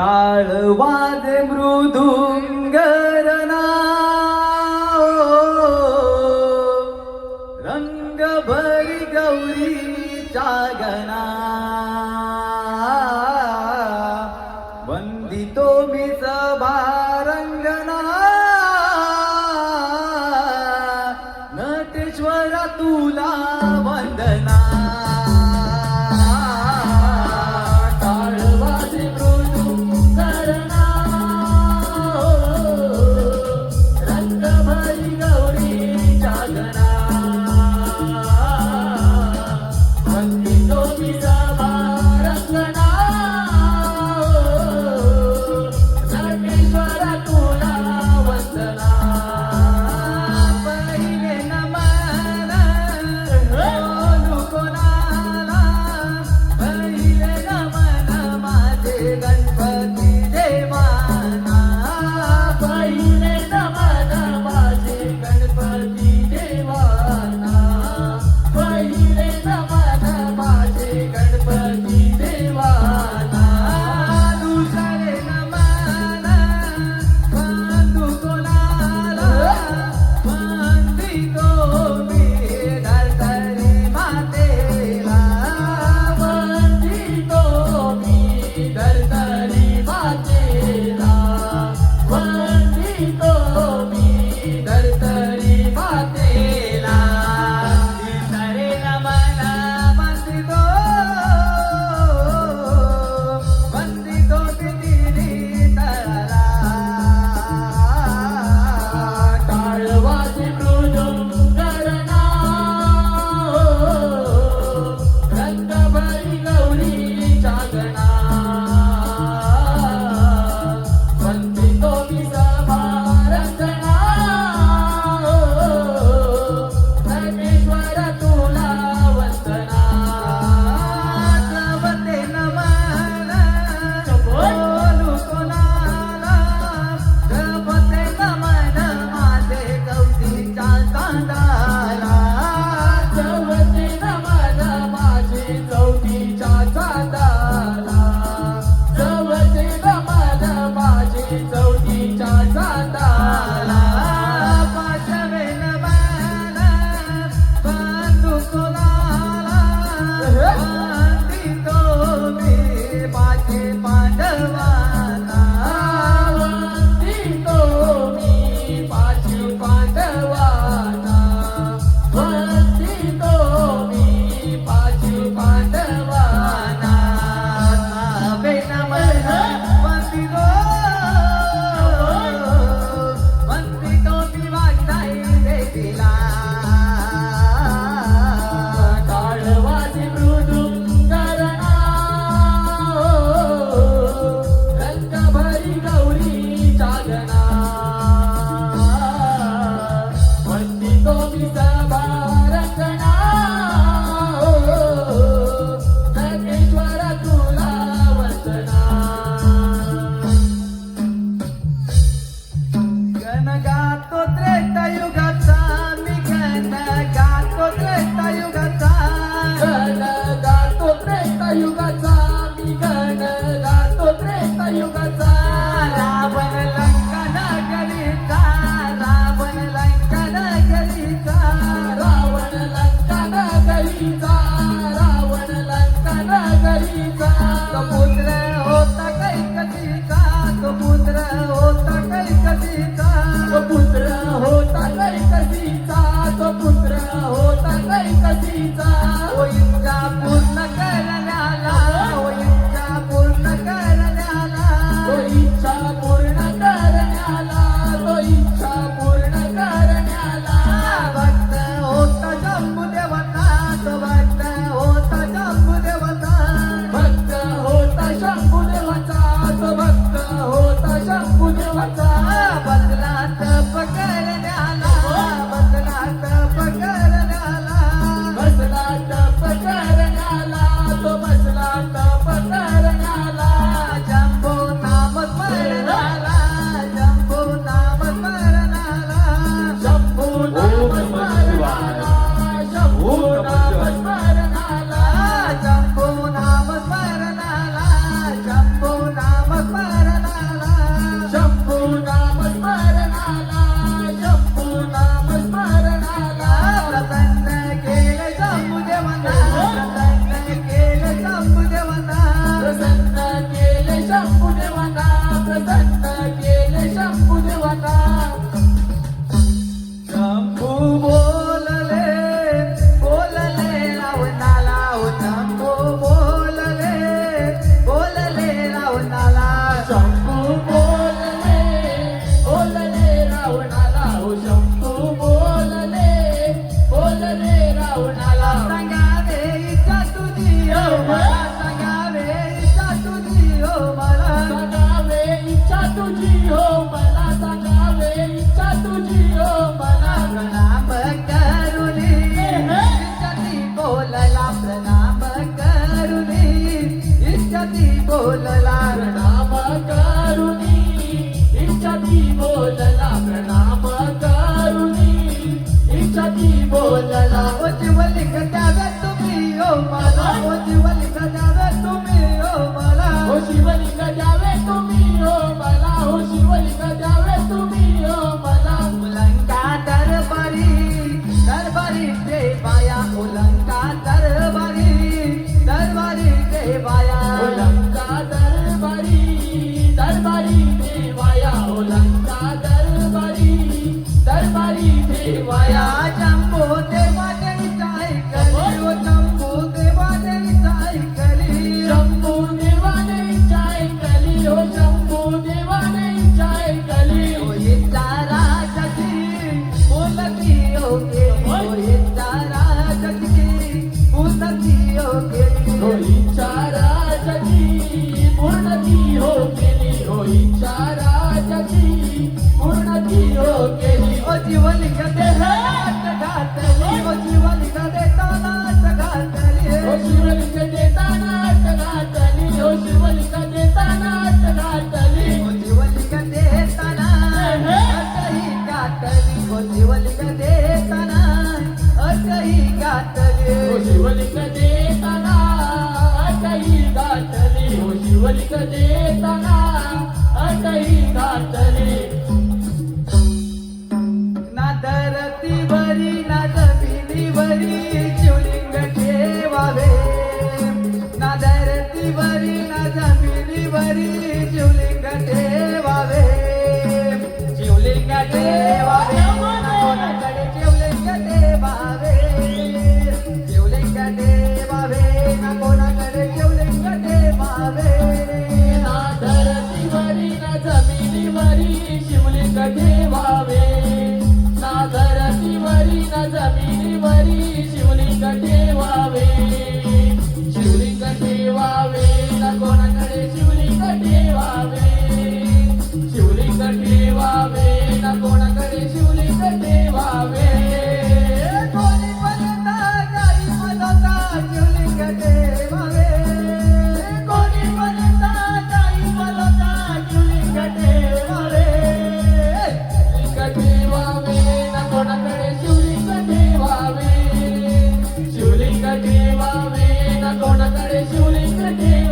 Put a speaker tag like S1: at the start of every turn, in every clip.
S1: टाळ वाजे मृदुंगरणा रंग भरी गौरीच्या गणा वंदितो मी सभारंगणा नटेश्वरा तुला वंदना इच्छती बोलला
S2: प्रणाम करुणी इच्छती बोलला प्रणाम करुणी इच्छती बोलला
S1: ओ शिवलिंग द्यावे तुम्ही ओ मला ओ शिवलिंग द्यावे तुम्ही ओ मला
S2: हो शिवलिंग द्यावे तुम्ही हो मला हो शिवलिंग द्यावे तुम्ही हो मला
S1: उलंका दरबारी दरबारी देवाया उलंका दरबारी दरबारी देवाया
S2: लंका दरबारी दरबारी देवाया हो लंका दरबारी दरबारी देवाया
S1: जम्बो देवाने ऐकली ओ जम्बो देवाने ऐकली
S2: शंभू देवाने चाय कली हो शंभू देवाने चाय कली
S1: ओ इच्छा जगी उलकी ओ गेली ओ इच्छा जगी उलकी ओ गेली
S2: हो इच्छा राजाची पूर्ण ती हो केली हो इच्छा राजाची पूर्ण ती हो केली
S1: ओ जीवलिंग देहात घातली ओ जीवलिंग देताना घातली
S2: हो शिवलिंग देताना घातली हो शिवलिंग देताना घातली
S1: ओ जीवलिंग देताना असही घातली ओ जीवलिंग देताना असही घातली
S2: हो शिवलिंग देताना अटही घातली हो शिवलिंग देताना अटही घातली
S1: ना धरतीवरी ना जमिनीवरी शिवलिंग ठेवावे ना धरतीवरी ना जमिनीवरी शिवलिंग ठेवावे शिवलिंग ठेवावे ना कोणाकडे शिवलिंग ठेवावे शिवलिंग ठेवावे ना कोणाकडे शिवलिंग ठेवावे
S2: ना धरतीवरी ना जमिनीवरी शिवलिंग ठेवावे ना धरतीवरी ना जमिनीवरी शिवलिंग ठेवावे शिवलिंग ठेवावे ना कोणाकडे शिवलिंग ठेवावे शिवलिंग ठेवावे ना कोणाकडे शिवलिंग ठेवावे
S1: कोणी म्हणता काही म्हणता शिवलिंग ठेवावे कोणी म्हणता काही म्हणता शिवलिंग ठेवावे
S2: शिवलिंग ठेवावे ना कोणाकडे शिवलिंग ठेवावे शिवलिंग ठेवावे ना कोणाकडे शिवलिंग ठेवावे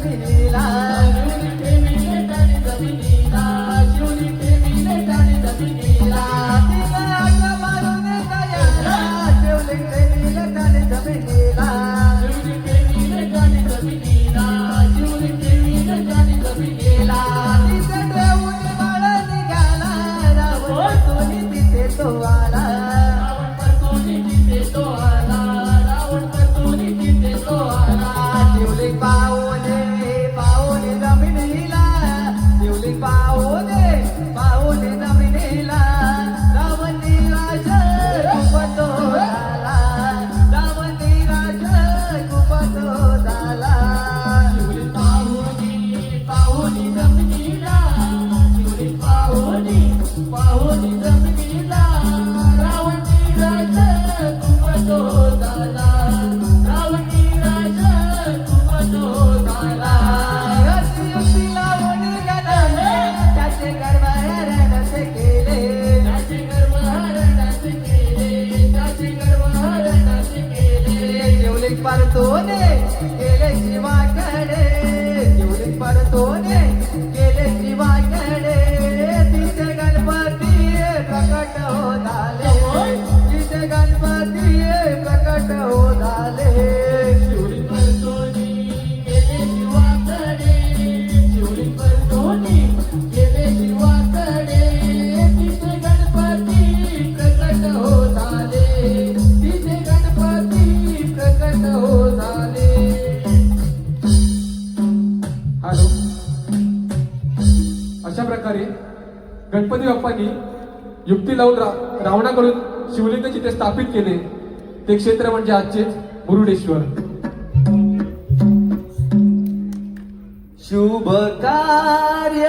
S1: जमिनीला
S2: शिवलिंग ठेविले त्याने जमिनीला शिवलिंग ठेविले त्याने जमिनीला
S1: तिला आग मारून दयाला शिवलिंग ठेविले त्याने जमिनीला
S2: शिवलिंग ठेविले त्याने जमिनीला शिवलिंग ठेविले त्याने जमिनीला
S1: तिथे देऊन बाळ निघाला रावण तुनी तिथे तो आला
S2: रावण परतून तिथे तो आला रावण परतून तिथे तो आला
S1: शिवलिंग पाहुणे जमिनीला शिवलिंग पाहुणे जमिनीला रावण निराश कुपतो झाला रावण निराश कुपतो झाला
S2: शिवलिंग पाहुणी जमिनीला शिवलिंग पाहुणी जमिनीला रावण निराश कुपतो झाला रावण निराश कुपतो झाला
S1: युक्ती लावून गणाने त्याचे गर्भहरणचे केले
S2: त्याचे गर्भहरणाचे केले त्याचे गर्भहरणाचे केले
S1: शिवलिंग परतोने गेले शिवाकडे शिवलिंग परतोने गेले शिवाकडे तिथे गणपती प्रकट हो झाले तिथे गणपती प्रकट हो झाले
S2: शिवलिंग परतोनी गेले शिवाकडे शिवलिंग परतोनी गेले शिवाकडे तिथे गणपती प्रकट हो झाले तिथे गणपती प्रकट हो झाले.
S3: हॅलो. अशा प्रकारे गणपती बाप्पांनी युक्ती लावून रावणाकडून शिवलिंग जिथे स्थापित केले ते क्षेत्र म्हणजे आजचे मुरुडेश्वर.
S1: शुभ कार्य